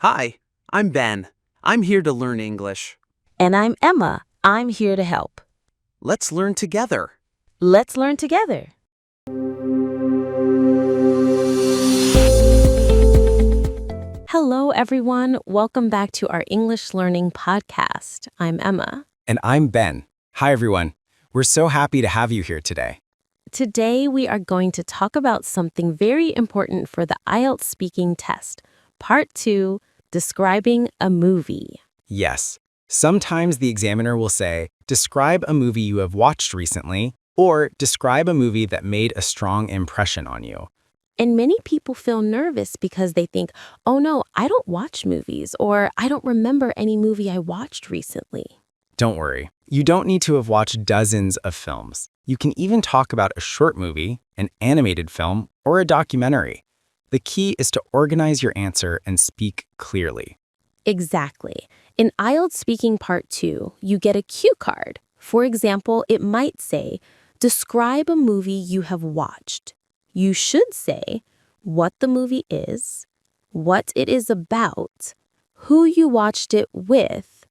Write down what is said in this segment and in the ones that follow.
Hi, I'm Ben. I'm here to learn English. And I'm Emma. I'm here to help. Let's learn together. Let's learn together. Hello, everyone. Welcome back to our English learning podcast. I'm Emma. And I'm Ben. Hi, everyone. We're so happy to have you here today. Today, we are going to talk about something very important for the IELTS speaking test. Part 2, describing a movie. Yes, sometimes the examiner will say, describe a movie you have watched recently, or describe a movie that made a strong impression on you. And many people feel nervous because they think, oh no, I don't watch movies, or I don't remember any movie I watched recently. Don't worry. You don't need to have watched dozens of films. You can even talk about a short movie, an animated film, or a documentary. The key is to organize your answer and speak clearly. Exactly. In IELTS Speaking Part 2, you get a cue card. For example, it might say, describe a movie you have watched. You should say what the movie is, what it is about, who you watched it with,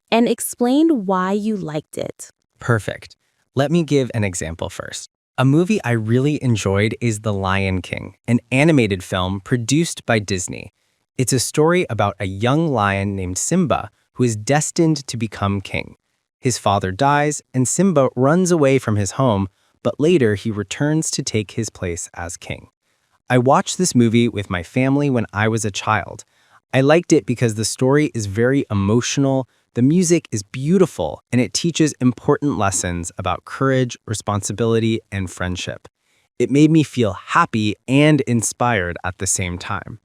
and explain why you liked it. Perfect. Let me give an example first. A movie I really enjoyed is The Lion King, an animated film produced by Disney. It's a story about a young lion named Simba who is destined to become king. His father dies, and Simba runs away from his home, but later he returns to take his place as king. I watched this movie with my family when I was a child. I liked it because the story is very emotional, the music is beautiful, and it teaches important lessons about courage, responsibility, and friendship. It made me feel happy and inspired at the same time.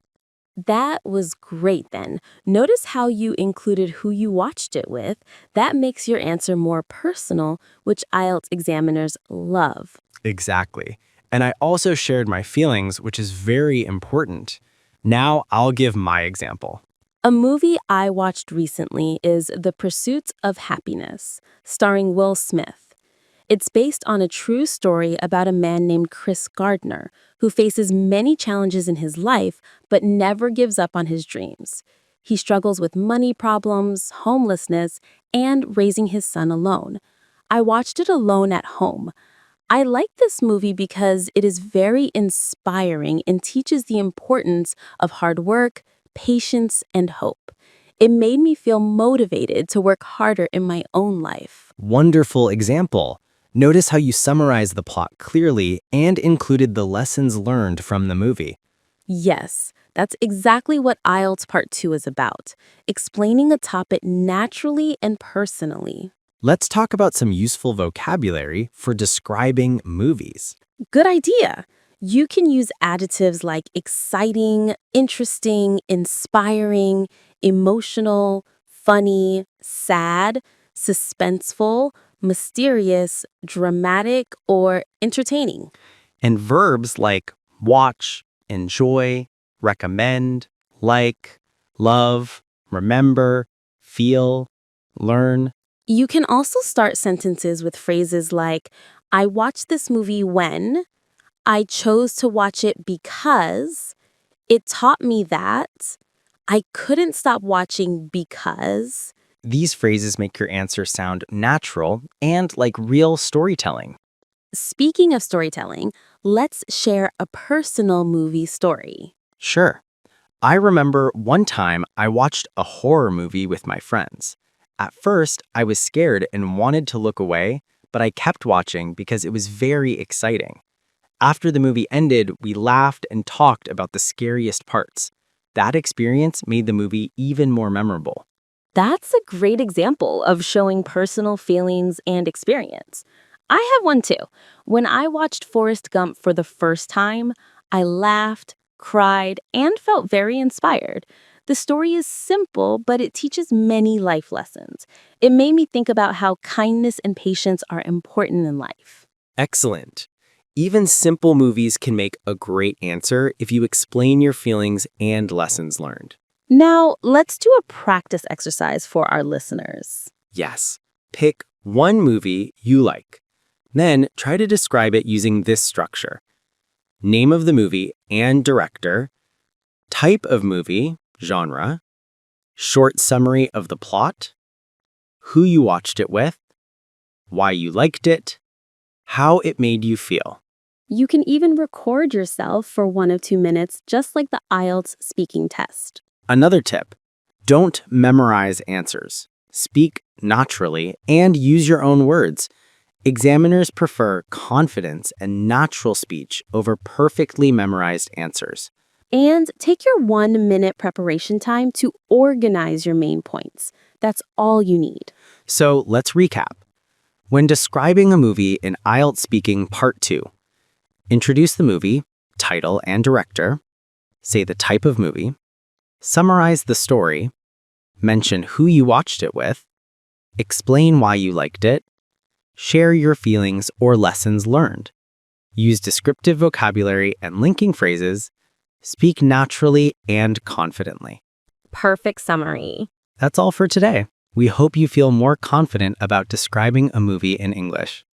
That was great then. Notice how you included who you watched it with. That makes your answer more personal, which IELTS examiners love. Exactly. And I also shared my feelings, which is very important. Now I'll give my example. A movie I watched recently is The Pursuit of Happyness, starring Will Smith. It's based on a true story about a man named Chris Gardner, who faces many challenges in his life but never gives up on his dreams. He struggles with money problems, homelessness, and raising his son alone. I watched it alone at home. I like this movie because it is very inspiring and teaches the importance of hard work, patience, and hope. It made me feel motivated to work harder in my own life. Wonderful example. Notice how you summarize the plot clearly and included the lessons learned from the movie. Yes, that's exactly what IELTS Part 2 is about, explaining a topic naturally and personally. Let's talk about some useful vocabulary for describing movies. Good idea. You can use adjectives like exciting, interesting, inspiring, emotional, funny, sad, suspenseful, mysterious, dramatic, or entertaining. And verbs like watch, enjoy, recommend, like, love, remember, feel, learn. You can also start sentences with phrases like, I watched this movie when, I chose to watch it because, it taught me that, I couldn't stop watching because. These phrases make your answer sound natural and like real storytelling. Speaking of storytelling, let's share a personal movie story. Sure. I remember one time I watched a horror movie with my friends. At first, I was scared and wanted to look away, but I kept watching because it was very exciting. After the movie ended, we laughed and talked about the scariest parts. That experience made the movie even more memorable. That's a great example of showing personal feelings and experience. I have one too. When I watched Forrest Gump for the first time, I laughed, cried, and felt very inspired. The story is simple, but it teaches many life lessons. It made me think about how kindness and patience are important in life. Excellent. Even simple movies can make a great answer if you explain your feelings and lessons learned. Now, let's do a practice exercise for our listeners. Yes. Pick one movie you like. Then try to describe it using this structure. Name of the movie and director, type of movie, genre, short summary of the plot, who you watched it with, why you liked it, how it made you feel. You can even record yourself for 1 or 2 minutes, just like the IELTS speaking test. Another tip, don't memorize answers. Speak naturally and use your own words. Examiners prefer confidence and natural speech over perfectly memorized answers. And take your 1-minute preparation time to organize your main points. That's all you need. So let's recap. When describing a movie in IELTS Speaking Part 2, introduce the movie, title and director, say the type of movie, summarize the story, mention who you watched it with, explain why you liked it, share your feelings or lessons learned, use descriptive vocabulary and linking phrases, speak naturally and confidently. Perfect summary. That's all for today. We hope you feel more confident about describing a movie in English.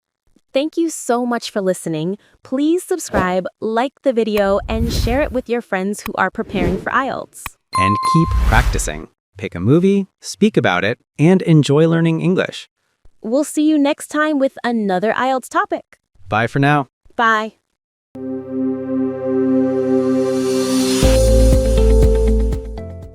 Thank you so much for listening. Please subscribe, like the video, and share it with your friends who are preparing for IELTS. And keep practicing. Pick a movie, speak about it, and enjoy learning English. We'll see you next time with another IELTS topic. Bye for now. Bye.